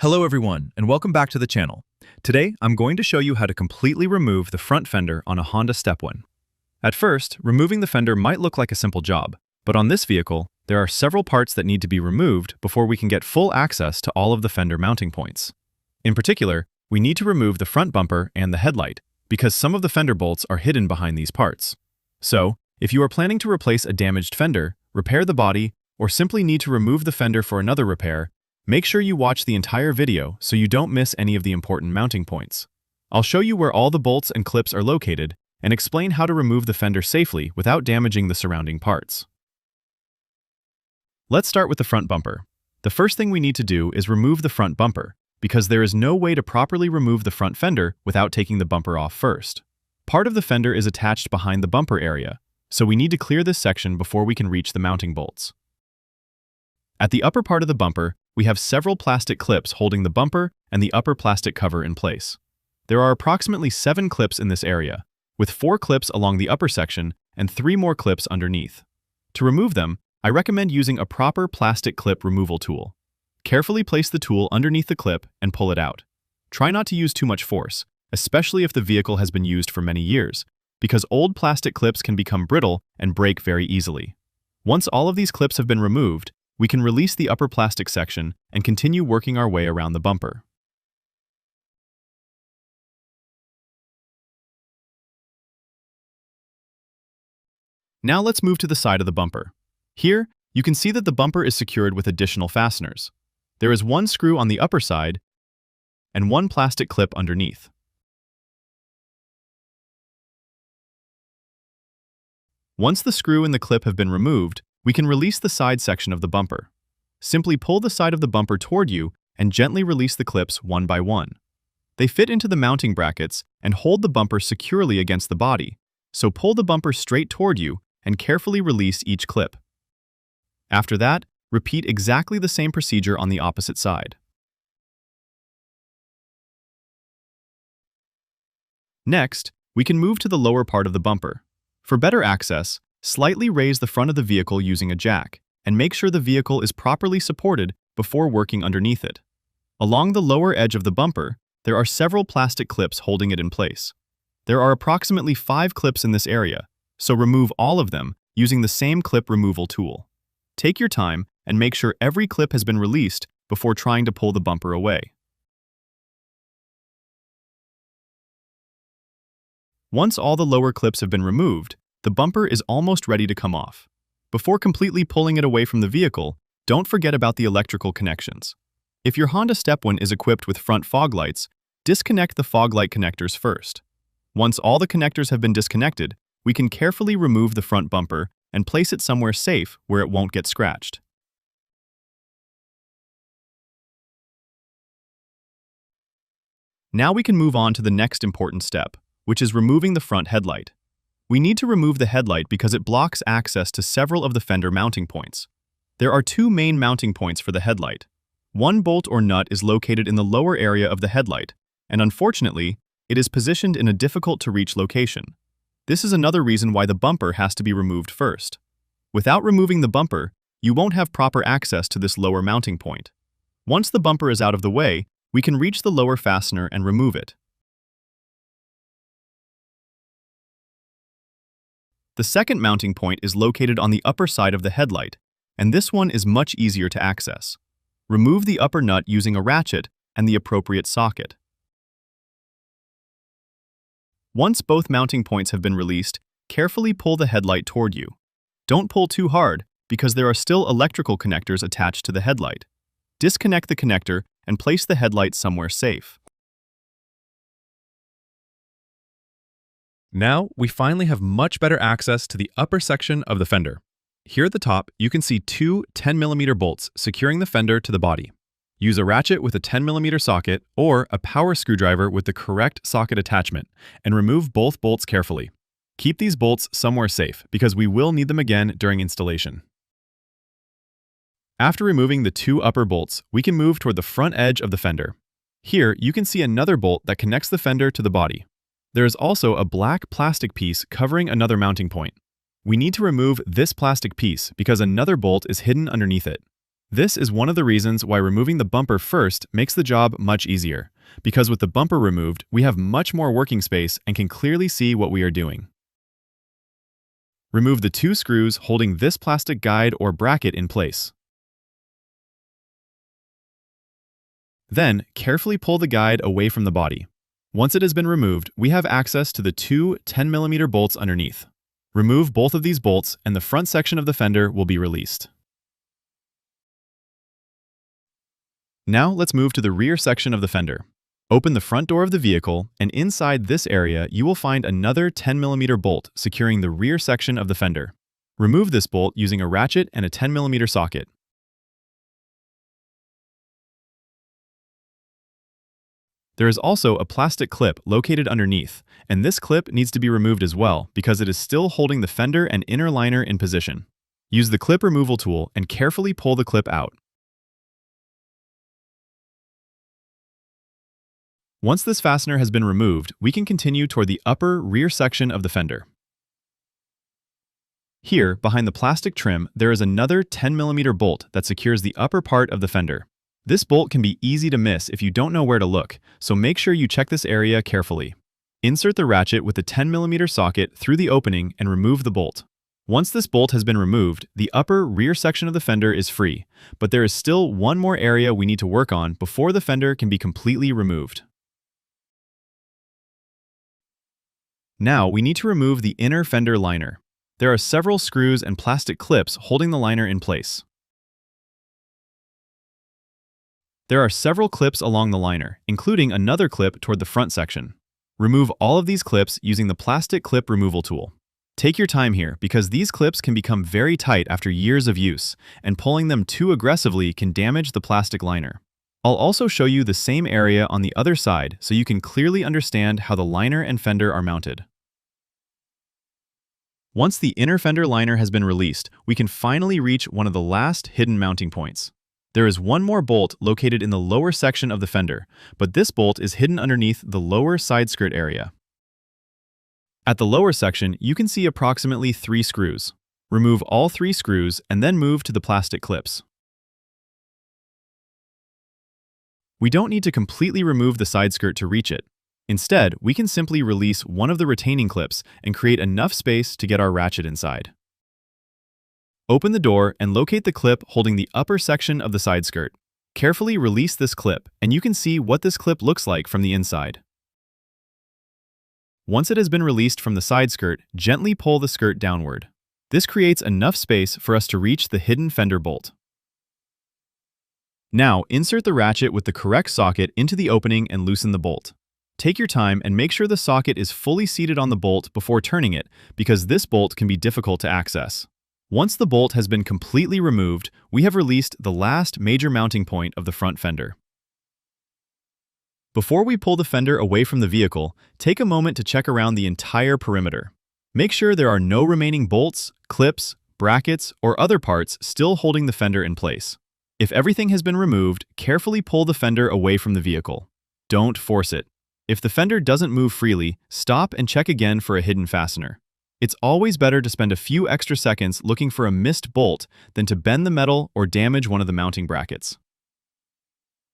Hello everyone, and welcome back to the channel. Today, I'm going to show you how to completely remove the front fender on a Honda Stepwgn. At first, removing the fender might look like a simple job, but on this vehicle, there are several parts that need to be removed before we can get full access to all of the fender mounting points. In particular, we need to remove the front bumper and the headlight, because some of the fender bolts are hidden behind these parts. So, if you are planning to replace a damaged fender, repair the body, or simply need to remove the fender for another repair, make sure you watch the entire video so you don't miss any of the important mounting points. I'll show you where all the bolts and clips are located and explain how to remove the fender safely without damaging the surrounding parts. Let's start with the front bumper. The first thing we need to do is remove the front bumper, because there is no way to properly remove the front fender without taking the bumper off first. Part of the fender is attached behind the bumper area, so we need to clear this section before we can reach the mounting bolts. At the upper part of the bumper, we have several plastic clips holding the bumper and the upper plastic cover in place. There are approximately 7 clips in this area, with 4 clips along the upper section and 3 more clips underneath. To remove them, I recommend using a proper plastic clip removal tool. Carefully place the tool underneath the clip and pull it out. Try not to use too much force, especially if the vehicle has been used for many years, because old plastic clips can become brittle and break very easily. Once all of these clips have been removed, we can release the upper plastic section and continue working our way around the bumper. Now let's move to the side of the bumper. Here, you can see that the bumper is secured with additional fasteners. There is 1 screw on the upper side and 1 plastic clip underneath. Once the screw and the clip have been removed, we can release the side section of the bumper. Simply pull the side of the bumper toward you and gently release the clips one by one. They fit into the mounting brackets and hold the bumper securely against the body, so pull the bumper straight toward you and carefully release each clip. After that, repeat exactly the same procedure on the opposite side. Next, we can move to the lower part of the bumper. For better access, slightly raise the front of the vehicle using a jack, and make sure the vehicle is properly supported before working underneath it. Along the lower edge of the bumper, there are several plastic clips holding it in place. There are approximately 5 clips in this area, so remove all of them using the same clip removal tool. Take your time and make sure every clip has been released before trying to pull the bumper away. Once all the lower clips have been removed, the bumper is almost ready to come off. Before completely pulling it away from the vehicle, don't forget about the electrical connections. If your Honda Stepwgn is equipped with front fog lights, disconnect the fog light connectors first. Once all the connectors have been disconnected, we can carefully remove the front bumper and place it somewhere safe where it won't get scratched. Now we can move on to the next important step, which is removing the front headlight. We need to remove the headlight because it blocks access to several of the fender mounting points. There are 2 main mounting points for the headlight. 1 bolt or nut is located in the lower area of the headlight, and unfortunately, it is positioned in a difficult-to-reach location. This is another reason why the bumper has to be removed first. Without removing the bumper, you won't have proper access to this lower mounting point. Once the bumper is out of the way, we can reach the lower fastener and remove it. The second mounting point is located on the upper side of the headlight, and this one is much easier to access. Remove the upper nut using a ratchet and the appropriate socket. Once both mounting points have been released, carefully pull the headlight toward you. Don't pull too hard because there are still electrical connectors attached to the headlight. Disconnect the connector and place the headlight somewhere safe. Now, we finally have much better access to the upper section of the fender. Here at the top, you can see 2 10mm bolts securing the fender to the body. Use a ratchet with a 10mm socket or a power screwdriver with the correct socket attachment and remove both bolts carefully. Keep these bolts somewhere safe because we will need them again during installation. After removing the 2 upper bolts, we can move toward the front edge of the fender. Here, you can see another bolt that connects the fender to the body. There is also a black plastic piece covering another mounting point. We need to remove this plastic piece because another bolt is hidden underneath it. This is one of the reasons why removing the bumper first makes the job much easier, because with the bumper removed, we have much more working space and can clearly see what we are doing. Remove the 2 screws holding this plastic guide or bracket in place. Then, carefully pull the guide away from the body. Once it has been removed, we have access to the 2 10mm bolts underneath. Remove both of these bolts and the front section of the fender will be released. Now let's move to the rear section of the fender. Open the front door of the vehicle, and inside this area you will find another 10mm bolt securing the rear section of the fender. Remove this bolt using a ratchet and a 10mm socket. There is also a plastic clip located underneath, and this clip needs to be removed as well because it is still holding the fender and inner liner in position. Use the clip removal tool and carefully pull the clip out. Once this fastener has been removed, we can continue toward the upper rear section of the fender. Here, behind the plastic trim, there is another 10mm bolt that secures the upper part of the fender. This bolt can be easy to miss if you don't know where to look, so make sure you check this area carefully. Insert the ratchet with the 10mm socket through the opening and remove the bolt. Once this bolt has been removed, the upper rear section of the fender is free, but there is still one more area we need to work on before the fender can be completely removed. Now we need to remove the inner fender liner. There are several screws and plastic clips holding the liner in place. There are several clips along the liner, including another clip toward the front section. Remove all of these clips using the plastic clip removal tool. Take your time here because these clips can become very tight after years of use, and pulling them too aggressively can damage the plastic liner. I'll also show you the same area on the other side so you can clearly understand how the liner and fender are mounted. Once the inner fender liner has been released, we can finally reach one of the last hidden mounting points. There is one more bolt located in the lower section of the fender, but this bolt is hidden underneath the lower side skirt area. At the lower section, you can see approximately 3 screws. Remove all 3 screws and then move to the plastic clips. We don't need to completely remove the side skirt to reach it. Instead, we can simply release one of the retaining clips and create enough space to get our ratchet inside. Open the door and locate the clip holding the upper section of the side skirt. Carefully release this clip, and you can see what this clip looks like from the inside. Once it has been released from the side skirt, gently pull the skirt downward. This creates enough space for us to reach the hidden fender bolt. Now, insert the ratchet with the correct socket into the opening and loosen the bolt. Take your time and make sure the socket is fully seated on the bolt before turning it, because this bolt can be difficult to access. Once the bolt has been completely removed, we have released the last major mounting point of the front fender. Before we pull the fender away from the vehicle, take a moment to check around the entire perimeter. Make sure there are no remaining bolts, clips, brackets, or other parts still holding the fender in place. If everything has been removed, carefully pull the fender away from the vehicle. Don't force it. If the fender doesn't move freely, stop and check again for a hidden fastener. It's always better to spend a few extra seconds looking for a missed bolt than to bend the metal or damage one of the mounting brackets.